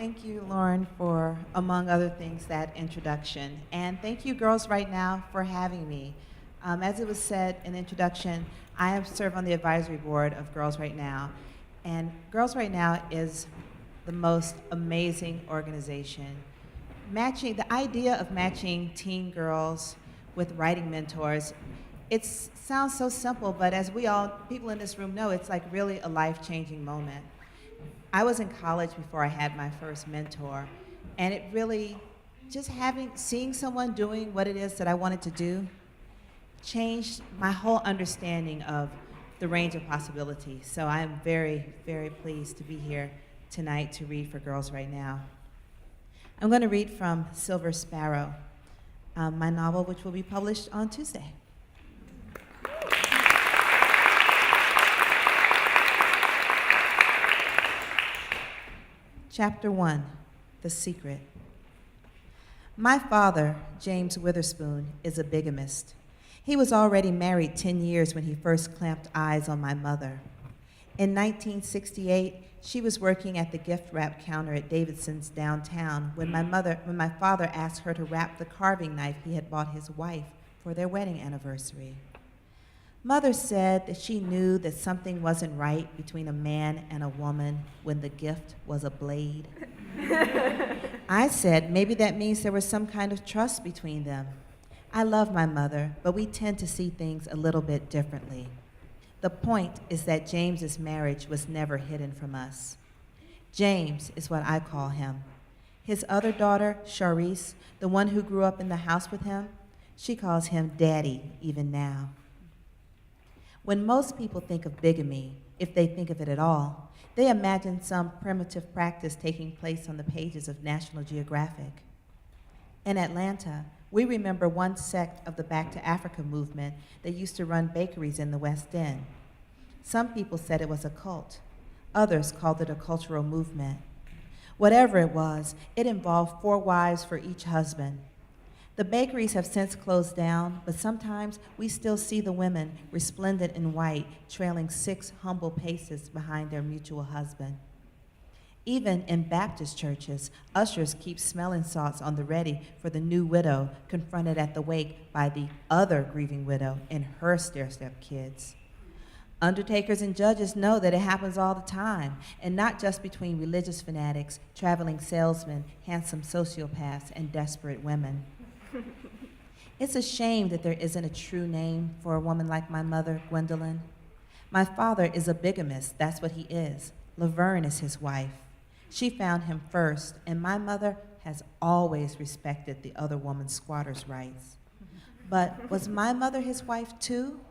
Thank you, Lauren, for, among other things, that introduction. And thank you, Girls Right Now, for having me. As it was said in the introduction, I serve on the advisory board of Girls Right Now. And Girls Right Now is the most amazing organization. The idea of matching teen girls with writing mentors, it sounds so simple, but as people in this room know, it's like really a life-changing moment. I was in college before I had my first mentor, and it really, seeing someone doing what it is that I wanted to do, changed my whole understanding of the range of possibilities. So I am very, very pleased to be here tonight to read for Girls Right Now. I'm going to read from Silver Sparrow, my novel, which will be published on Tuesday. Chapter 1, The Secret. My father, James Witherspoon, is a bigamist. He was already married 10 years when he first clamped eyes on my mother. In 1968, she was working at the gift wrap counter at Davidson's downtown when my father asked her to wrap the carving knife he had bought his wife for their wedding anniversary. Mother said that she knew that something wasn't right between a man and a woman when the gift was a blade. I said maybe that means there was some kind of trust between them. I love my mother, but we tend to see things a little bit differently. The point is that James's marriage was never hidden from us. James is what I call him. His other daughter, Charisse, the one who grew up in the house with him, she calls him Daddy even now. When most people think of bigamy, if they think of it at all, they imagine some primitive practice taking place on the pages of National Geographic. In Atlanta, we remember one sect of the Back to Africa movement that used to run bakeries in the West End. Some people said it was a cult. Others called it a cultural movement. Whatever it was, it involved 4 wives for each husband. The bakeries have since closed down, but sometimes we still see the women resplendent in white, trailing 6 humble paces behind their mutual husband. Even in Baptist churches, ushers keep smelling salts on the ready for the new widow confronted at the wake by the other grieving widow and her stair-step kids. Undertakers and judges know that it happens all the time, and not just between religious fanatics, traveling salesmen, handsome sociopaths, and desperate women. It's a shame that there isn't a true name for a woman like my mother, Gwendolyn. My father is a bigamist, that's what he is. Laverne is his wife. She found him first, and my mother has always respected the other woman's squatter's rights. But was my mother his wife too?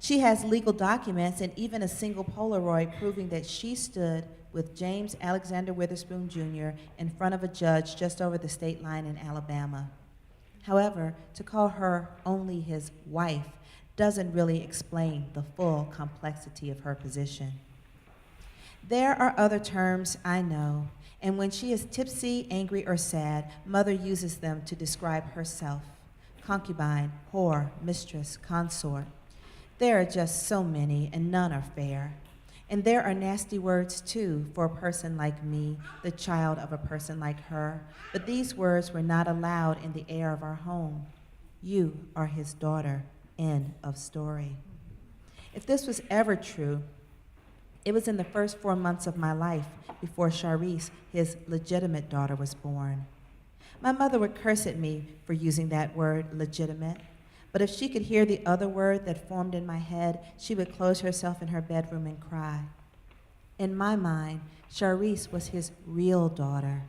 She has legal documents and even a single Polaroid proving that she stood with James Alexander Witherspoon Jr. in front of a judge just over the state line in Alabama. However, to call her only his wife doesn't really explain the full complexity of her position. There are other terms I know, and when she is tipsy, angry, or sad, Mother uses them to describe herself: concubine, whore, mistress, consort. There are just so many, and none are fair. And there are nasty words, too, for a person like me, the child of a person like her. But these words were not allowed in the air of our home. You are his daughter. End of story. If this was ever true, it was in the first 4 months of my life before Charisse, his legitimate daughter, was born. My mother would curse at me for using that word, legitimate. But if she could hear the other word that formed in my head, she would close herself in her bedroom and cry. In my mind, Charisse was his real daughter.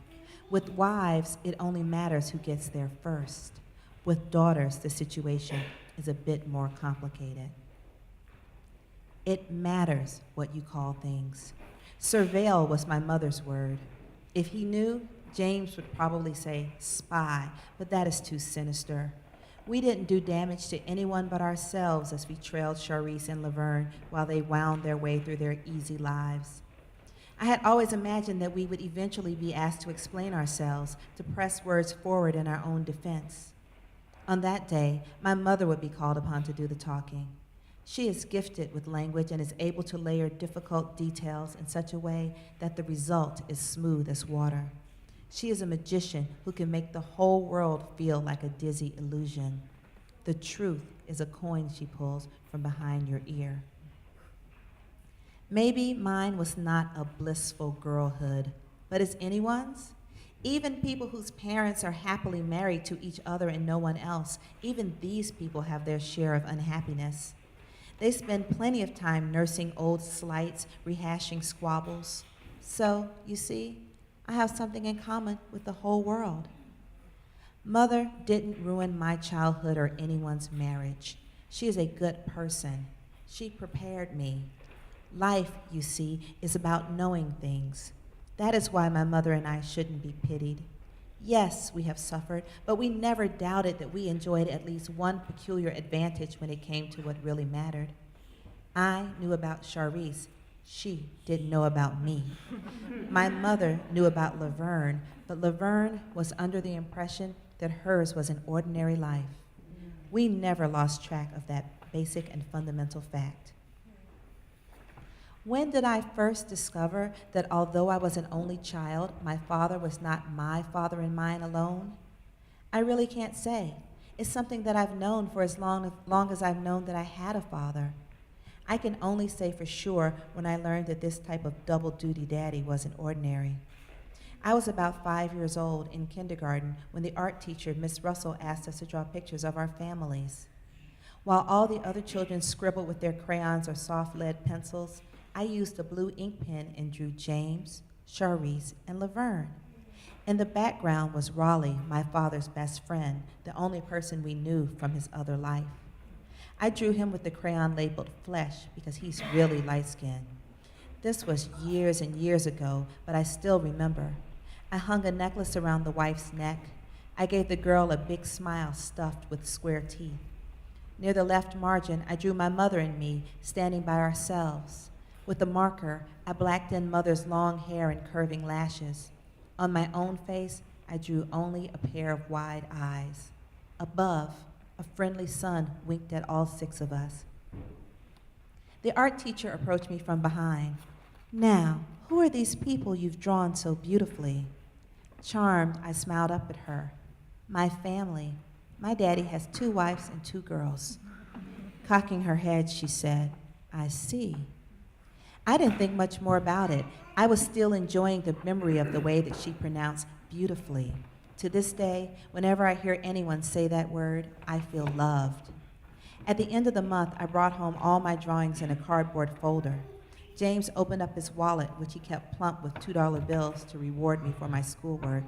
With wives, it only matters who gets there first. With daughters, the situation is a bit more complicated. It matters what you call things. Surveil was my mother's word. If he knew, James would probably say spy, but that is too sinister. We didn't do damage to anyone but ourselves as we trailed Charisse and Laverne while they wound their way through their easy lives. I had always imagined that we would eventually be asked to explain ourselves, to press words forward in our own defense. On that day, my mother would be called upon to do the talking. She is gifted with language and is able to layer difficult details in such a way that the result is smooth as water. She is a magician who can make the whole world feel like a dizzy illusion. The truth is a coin she pulls from behind your ear. Maybe mine was not a blissful girlhood, but is anyone's? Even people whose parents are happily married to each other and no one else, even these people have their share of unhappiness. They spend plenty of time nursing old slights, rehashing squabbles. So, you see, I have something in common with the whole world. Mother didn't ruin my childhood or anyone's marriage. She is a good person. She prepared me. Life, you see, is about knowing things. That is why my mother and I shouldn't be pitied. Yes, we have suffered, but we never doubted that we enjoyed at least one peculiar advantage when it came to what really mattered. I knew about Charisse. She didn't know about me. My mother knew about Laverne, but Laverne was under the impression that hers was an ordinary life. We never lost track of that basic and fundamental fact. When did I first discover that although I was an only child, my father was not my father and mine alone? I really can't say. It's something that I've known for as long as I've known that I had a father. I can only say for sure when I learned that this type of double-duty daddy wasn't ordinary. I was about 5 years old in kindergarten when the art teacher, Miss Russell, asked us to draw pictures of our families. While all the other children scribbled with their crayons or soft lead pencils, I used a blue ink pen and drew James, Charisse, and Laverne. In the background was Raleigh, my father's best friend, the only person we knew from his other life. I drew him with the crayon labeled Flesh because he's really light-skinned. This was years and years ago, but I still remember. I hung a necklace around the wife's neck. I gave the girl a big smile stuffed with square teeth. Near the left margin, I drew my mother and me standing by ourselves. With a marker, I blacked in Mother's long hair and curving lashes. On my own face, I drew only a pair of wide eyes. Above, a friendly sun winked at all 6 of us. The art teacher approached me from behind. "Now, who are these people you've drawn so beautifully?" Charmed, I smiled up at her. "My family. My daddy has 2 wives and 2 girls." Cocking her head, she said, "I see." I didn't think much more about it. I was still enjoying the memory of the way that she pronounced beautifully. To this day, whenever I hear anyone say that word, I feel loved. At the end of the month, I brought home all my drawings in a cardboard folder. James opened up his wallet, which he kept plump with $2 bills to reward me for my schoolwork.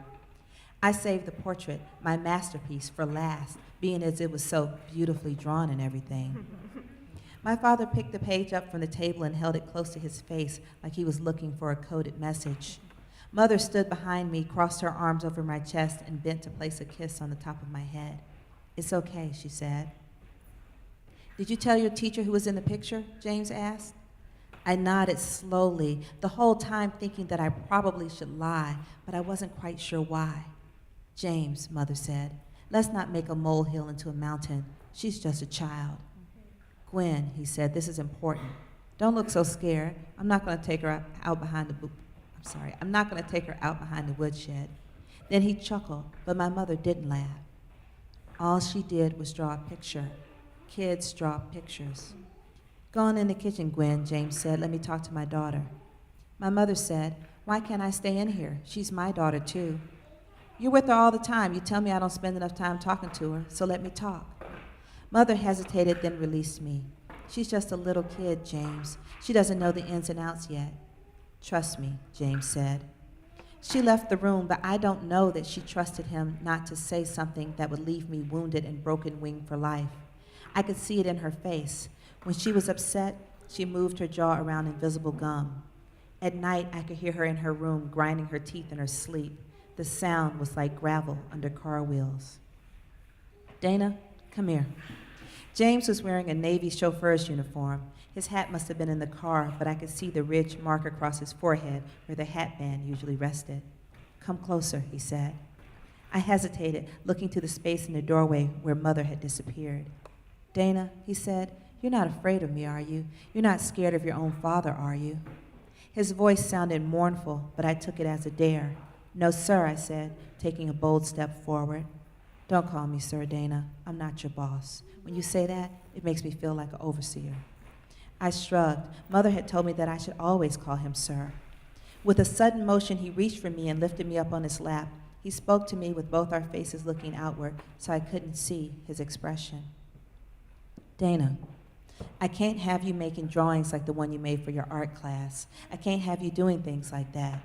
I saved the portrait, my masterpiece, for last, being as it was so beautifully drawn and everything. My father picked the page up from the table and held it close to his face like he was looking for a coded message. Mother stood behind me, crossed her arms over my chest, and bent to place a kiss on the top of my head. "It's okay," she said. "Did you tell your teacher who was in the picture?" James asked. I nodded slowly, the whole time thinking that I probably should lie, but I wasn't quite sure why. "James," Mother said, "let's not make a molehill into a mountain. She's just a child." "Gwen," he said, "this is important. Don't look so scared. I'm not going to take her out behind the woodshed." Then he chuckled, but my mother didn't laugh. All she did was draw a picture. Kids draw pictures. "Go on in the kitchen, Gwen," James said. "Let me talk to my daughter." My mother said, "Why can't I stay in here? She's my daughter, too." "You're with her all the time. You tell me I don't spend enough time talking to her, so let me talk." Mother hesitated, then released me. "She's just a little kid, James. She doesn't know the ins and outs yet." "Trust me," James said. She left the room, but I don't know that she trusted him not to say something that would leave me wounded and broken-winged for life. I could see it in her face. When she was upset, she moved her jaw around invisible gum. At night, I could hear her in her room grinding her teeth in her sleep. The sound was like gravel under car wheels. "Dana, come here." James was wearing a Navy chauffeur's uniform. His hat must have been in the car, but I could see the ridge mark across his forehead where the hat band usually rested. "Come closer," he said. I hesitated, looking to the space in the doorway where Mother had disappeared. "Dana," he said, "you're not afraid of me, are you? You're not scared of your own father, are you?" His voice sounded mournful, but I took it as a dare. No, sir, I said, taking a bold step forward. Don't call me Sir, Dana. I'm not your boss. When you say that, it makes me feel like an overseer. I shrugged. Mother had told me that I should always call him Sir. With a sudden motion, he reached for me and lifted me up on his lap. He spoke to me with both our faces looking outward, so I couldn't see his expression. Dana, I can't have you making drawings like the one you made for your art class. I can't have you doing things like that.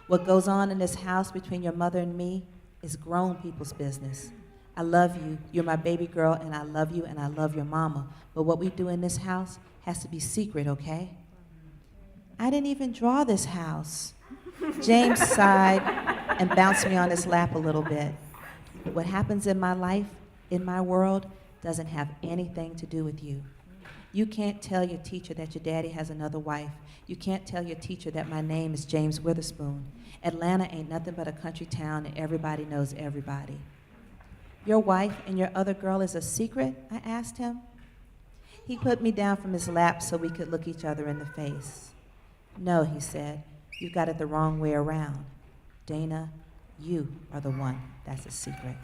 What goes on in this house between your mother and me is grown people's business. I love you, you're my baby girl, and I love you and I love your mama. But what we do in this house has to be secret, okay? I didn't even draw this house. James sighed and bounced me on his lap a little bit. What happens in my life, in my world, doesn't have anything to do with you. You can't tell your teacher that your daddy has another wife. You can't tell your teacher that my name is James Witherspoon. Atlanta ain't nothing but a country town and everybody knows everybody. Your wife and your other girl is a secret? I asked him. He put me down from his lap so we could look each other in the face. No, he said, you've got it the wrong way around. Dana, you are the one that's a secret.